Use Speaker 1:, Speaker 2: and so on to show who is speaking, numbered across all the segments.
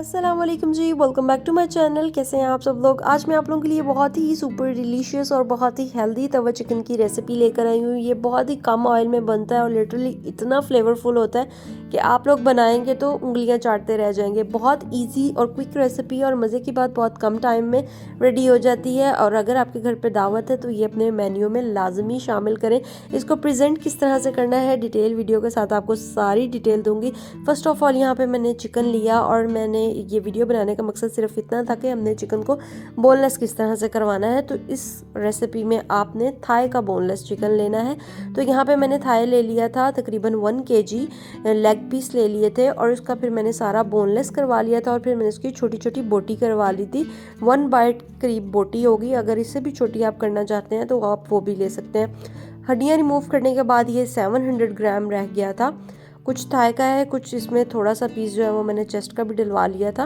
Speaker 1: अस्सलाम वालेकुम जी, welcome back to my channel. कैसे हैं आप सब लोग। आज मैं आप लोगों के लिए बहुत ही सुपर डिलीशियस और बहुत ही हेल्दी तवा चिकन की रेसिपी लेकर आई हूँ। ये बहुत ही कम ऑयल में बनता है और लिटरली इतना फ्लेवरफुल होता है कि आप लोग बनाएंगे तो उंगलियां चाटते रह जाएंगे। बहुत इजी और क्विक रेसिपी और मज़े की बात बहुत कम टाइम में रेडी हो जाती है। और अगर आपके घर पर दावत है तो ये अपने मेन्यू में लाजमी शामिल करें। इसको प्रेजेंट किस तरह से करना है डिटेल वीडियो के साथ आपको सारी डिटेल दूंगी। फर्स्ट ऑफ ऑल यहाँ पे मैंने चिकन लिया और मैंने ये वीडियो बनाने का मकसद सिर्फ इतना था कि हमने चिकन को बोनलेस किस तरह से करवाना है। तो इस रेसिपी में आपने थाई का बोनलेस चिकन लेना है। तो यहाँ पे मैंने थाई ले लिया था तकरीबन 1 kg, लेग पीस ले लिए थे और उसका फिर मैंने सारा बोनलेस करवा लिया था और फिर मैंने उसकी छोटी छोटी बोटी करवा ली थी। 1 बाइट करीब बोटी होगी। अगर इससे भी छोटी आप करना चाहते हैं तो आप वो भी ले सकते हैं। हड्डियाँ रिमूव करने के बाद ये 700 ग्राम रह गया था। कुछ थाई का है, कुछ इसमें थोड़ा सा पीस जो है वो मैंने चेस्ट का भी डलवा लिया था।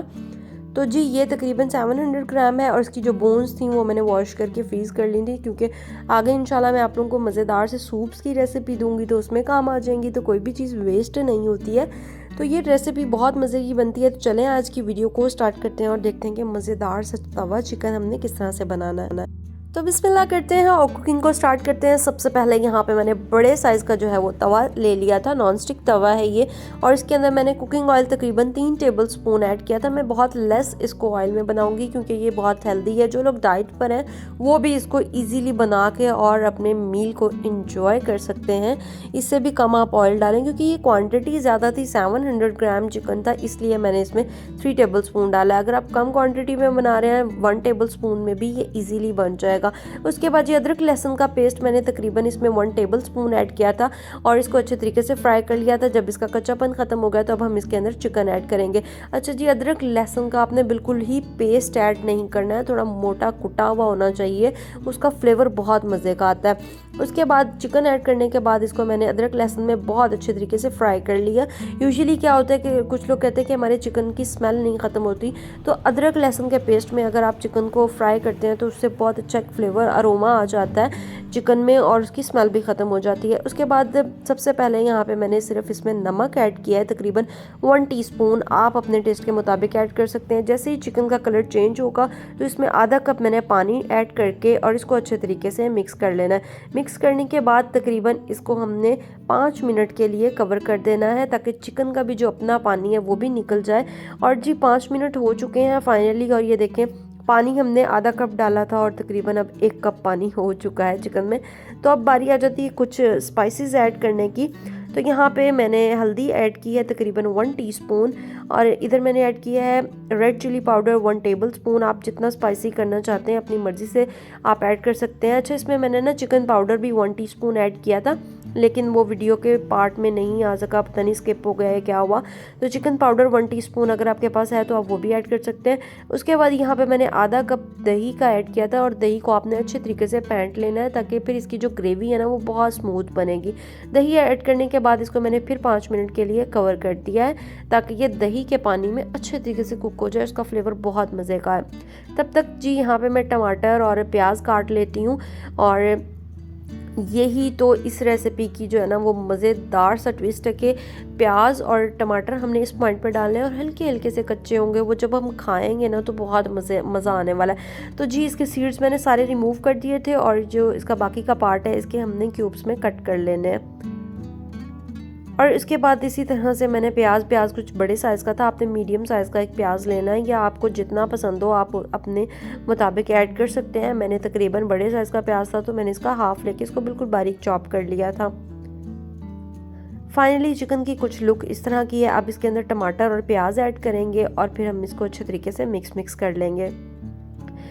Speaker 1: तो जी ये तकरीबन 700 ग्राम है और इसकी जो बोन्स थी वो मैंने वॉश करके फ्रीज़ कर ली थी, क्योंकि आगे इंशाल्लाह मैं आप लोगों को मज़ेदार से सूप्स की रेसिपी दूंगी तो उसमें काम आ जाएंगी। तो कोई भी चीज़ वेस्ट नहीं होती है। तो ये रेसिपी बहुत मज़े की बनती है। तो चलें आज की वीडियो को स्टार्ट करते हैं और देखते हैं कि मज़ेदार सा तवा चिकन हमने किस तरह से बनाना है। तो बिस्मिल्लाह करते हैं और कुकिंग को स्टार्ट करते हैं। सबसे पहले यहाँ पे मैंने बड़े साइज़ का जो है वो तवा ले लिया था। नॉन स्टिक तवा है ये और इसके अंदर मैंने कुकिंग ऑयल तकरीबन 3 टेबलस्पून ऐड किया था। मैं बहुत लेस इसको ऑयल में बनाऊंगी क्योंकि ये बहुत हेल्दी है। जो लोग डाइट पर हैं वो भी इसको ईजीली बना के और अपने मील को इंजॉय कर सकते हैं। इससे भी कम आप ऑयल डालें क्योंकि ये क्वान्टिटी ज़्यादा थी, 700 ग्राम चिकन था, इसलिए मैंने इसमें 3 टेबलस्पून डाला। अगर आप कम क्वान्टिटी में बना रहे हैं 1 टेबलस्पून में भी ये ईजीली बन जाएगा। उसके बाद ये अदरक लहसुन का पेस्ट मैंने तकरीबन इसमें 1 टेबलस्पून ऐड किया था और इसको अच्छे तरीके से फ्राई कर लिया था। जब इसका कच्चापन खत्म हो गया तो अब हम इसके अंदर चिकन ऐड करेंगे। अच्छा जी, अदरक लहसुन का आपने बिल्कुल ही पेस्ट ऐड नहीं करना है, थोड़ा मोटा कुटा हुआ होना चाहिए, उसका फ्लेवर बहुत मज़े का आता है। उसके बाद चिकन ऐड करने के बाद इसको मैंने अदरक लहसुन में बहुत अच्छे तरीके से फ्राई कर लिया। यूजुअली क्या होता है कि कुछ लोग कहते हैं कि हमारे चिकन की स्मेल नहीं ख़त्म होती, तो अदरक लहसुन के पेस्ट में अगर आप चिकन को फ्राई करते हैं तो उससे बहुत अच्छा एक फ्लेवर अरोमा आ जाता है चिकन में और उसकी स्मेल भी ख़त्म हो जाती है। उसके बाद सबसे पहले यहाँ पे मैंने सिर्फ इसमें नमक ऐड किया है तकरीबन 1 टीस्पून। आप अपने टेस्ट के मुताबिक ऐड कर सकते हैं। जैसे ही चिकन का कलर चेंज होगा तो इसमें आधा कप मैंने पानी ऐड करके और इसको अच्छे तरीके से मिक्स कर लेना है। मिक्स करने के बाद तकरीबन इसको हमने 5 मिनट के लिए कवर कर देना है ताकि चिकन का भी जो अपना पानी है वो भी निकल जाए। और जी 5 मिनट हो चुके हैं फाइनली और ये देखें पानी हमने आधा कप डाला था और तकरीबन अब 1 कप पानी हो चुका है चिकन में। तो अब बारी आ जाती है कुछ स्पाइसेस ऐड करने की। तो यहाँ पे मैंने हल्दी ऐड की है तकरीबन 1 टीस्पून और इधर मैंने ऐड किया है रेड चिली पाउडर 1 टेबलस्पून। आप जितना स्पाइसी करना चाहते हैं अपनी मर्ज़ी से आप ऐड कर सकते हैं। अच्छा, इसमें मैंने ना चिकन पाउडर भी 1 टीस्पून ऐड किया था लेकिन वो वीडियो के पार्ट में नहीं आ सका, पता नहीं स्किप हो गया है क्या हुआ। तो चिकन पाउडर 1 टीस्पून अगर आपके पास है तो आप वो भी ऐड कर सकते हैं। उसके बाद यहाँ पे मैंने आधा कप दही का ऐड किया था और दही को आपने अच्छे तरीके से फेंट लेना है ताकि फिर इसकी जो ग्रेवी है ना वो बहुत स्मूथ बनेगी। दही ऐड करने के बाद इसको मैंने फिर 5 मिनट के लिए कवर कर दिया है ताकि ये दही के पानी में अच्छे तरीके से कुक हो जाए। उसका फ्लेवर बहुत मज़े का है। तब तक जी यहाँ पे मैं टमाटर और प्याज काट लेती हूँ और यही तो इस रेसिपी की जो है ना वो मज़ेदार सा ट्विस्ट है कि प्याज और टमाटर हमने इस पॉइंट पर डालने हैं और हल्के हल्के से कच्चे होंगे। वो जब हम खाएंगे ना तो बहुत मज़ा आने वाला है। तो जी इसके सीड्स मैंने सारे रिमूव कर दिए थे और जो इसका बाकी का पार्ट है इसके हमने क्यूब्स में कट कर लेने हैं। और इसके बाद इसी तरह से मैंने प्याज कुछ बड़े साइज़ का था, आपने मीडियम साइज़ का एक प्याज लेना है या आपको जितना पसंद हो आप अपने मुताबिक ऐड कर सकते हैं। मैंने तकरीबन बड़े साइज़ का प्याज था तो मैंने इसका हाफ लेके इसको बिल्कुल बारीक चॉप कर लिया था। फाइनली चिकन की कुछ लुक इस तरह की है। अब इसके अंदर टमाटर और प्याज ऐड करेंगे और फिर हम इसको अच्छे तरीके से मिक्स कर लेंगे।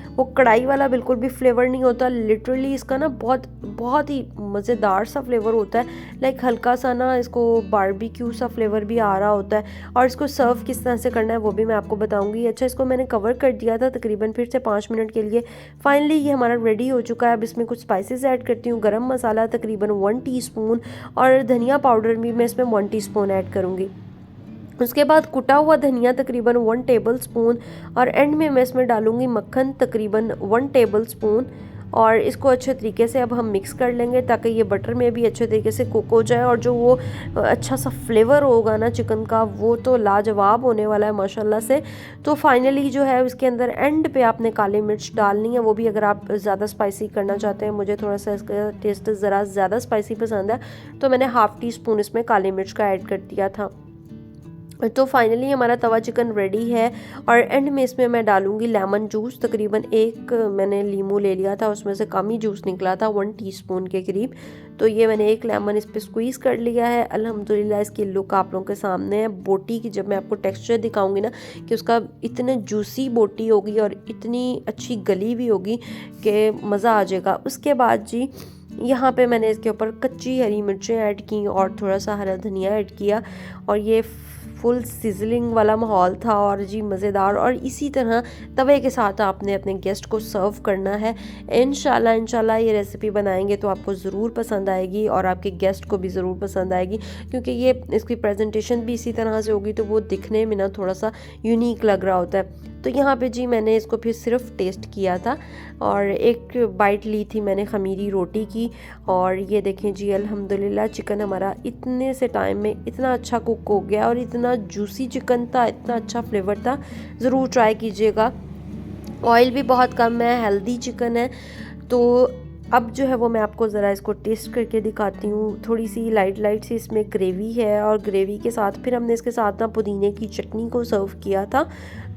Speaker 1: वो कढ़ाई वाला बिल्कुल भी फ्लेवर नहीं होता, लिटरली इसका ना बहुत ही मज़ेदार सा फ्लेवर होता है। लाइक हल्का सा ना इसको बारबेक्यू सा फ्लेवर भी आ रहा होता है। और इसको सर्व किस तरह से करना है वो भी मैं आपको बताऊंगी। अच्छा, इसको मैंने कवर कर दिया था तकरीबन फिर से 5 मिनट के लिए। फाइनली ये हमारा रेडी हो चुका है। अब इसमें कुछ स्पाइसेस ऐड करती हूँ। गरम मसाला तकरीबन 1 टीस्पून और धनिया पाउडर भी मैं इसमें 1 टीस्पून ऐड करूँगी। उसके बाद कुटा हुआ धनिया तकरीबन 1 टेबलस्पून और एंड में मैं इसमें डालूंगी मक्खन तकरीबन 1 टेबलस्पून और इसको अच्छे तरीके से अब हम मिक्स कर लेंगे ताकि ये बटर में भी अच्छे तरीके से कुक हो जाए, और जो वो अच्छा सा फ्लेवर होगा ना चिकन का, वो तो लाजवाब होने वाला है माशाल्लाह से। तो फाइनली जो है उसके अंदर एंड पे आपने काली मिर्च डालनी है, वो भी अगर आप ज़्यादा स्पाइसी करना चाहते हैं। मुझे थोड़ा सा इसका टेस्ट ज़रा ज़्यादा स्पाइसी पसंद है, तो मैंने हाफ़ टी स्पून इसमें काली मिर्च का ऐड कर दिया था। तो फाइनली हमारा तवा चिकन रेडी है, और एंड में इसमें मैं डालूंगी लेमन जूस। तकरीबन एक मैंने लीमू ले लिया था, उसमें से कम ही जूस निकला था, 1 टीस्पून के करीब। तो ये मैंने एक लेमन इस पर स्क्वीज़ कर लिया है। अल्हम्दुलिल्लाह इसकी लुक आप लोगों के सामने है। बोटी की जब मैं आपको टेक्सचर दिखाऊंगी ना कि उसका इतने जूसी बोटी होगी और इतनी अच्छी गली भी होगी कि मज़ा आ जाएगा। उसके बाद जी यहाँ पे मैंने इसके ऊपर कच्ची हरी मिर्चें ऐड की और थोड़ा सा हरा धनिया ऐड किया, और ये फुल सिजलिंग वाला माहौल था और जी मज़ेदार। और इसी तरह तवे के साथ आपने अपने गेस्ट को सर्व करना है। इंशाल्लाह ये रेसिपी बनाएंगे तो आपको ज़रूर पसंद आएगी और आपके गेस्ट को भी ज़रूर पसंद आएगी, क्योंकि ये इसकी प्रेजेंटेशन भी इसी तरह से होगी तो वो दिखने में ना थोड़ा सा यूनिक लग रहा होता है। तो यहाँ पे जी मैंने इसको फिर सिर्फ टेस्ट किया था और एक बाइट ली थी मैंने खमीरी रोटी की, और ये देखें जी अल्हम्दुलिल्लाह चिकन हमारा इतने से टाइम में इतना अच्छा कुक हो गया, और इतना जूसी चिकन था, इतना अच्छा फ्लेवर था। ज़रूर ट्राई कीजिएगा। ऑयल भी बहुत कम है, हेल्दी चिकन है। तो अब जो है वो मैं आपको ज़रा इसको टेस्ट करके दिखाती हूँ। थोड़ी सी लाइट सी इसमें ग्रेवी है, और ग्रेवी के साथ फिर हमने इसके साथ ना पुदीने की चटनी को सर्व किया था।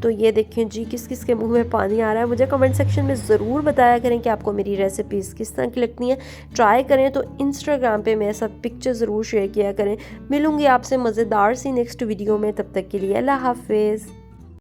Speaker 1: तो ये देखें जी किस किस के मुंह में पानी आ रहा है। मुझे कमेंट सेक्शन में ज़रूर बताया करें कि आपको मेरी रेसिपीज़ किस तरह की लगती हैं। ट्राई करें तो इंस्टाग्राम पे मेरे साथ पिक्चर ज़रूर शेयर किया करें। मिलूँगी आपसे मज़ेदार सी नेक्स्ट वीडियो में, तब तक के लिए अल्लाह हाफिज़।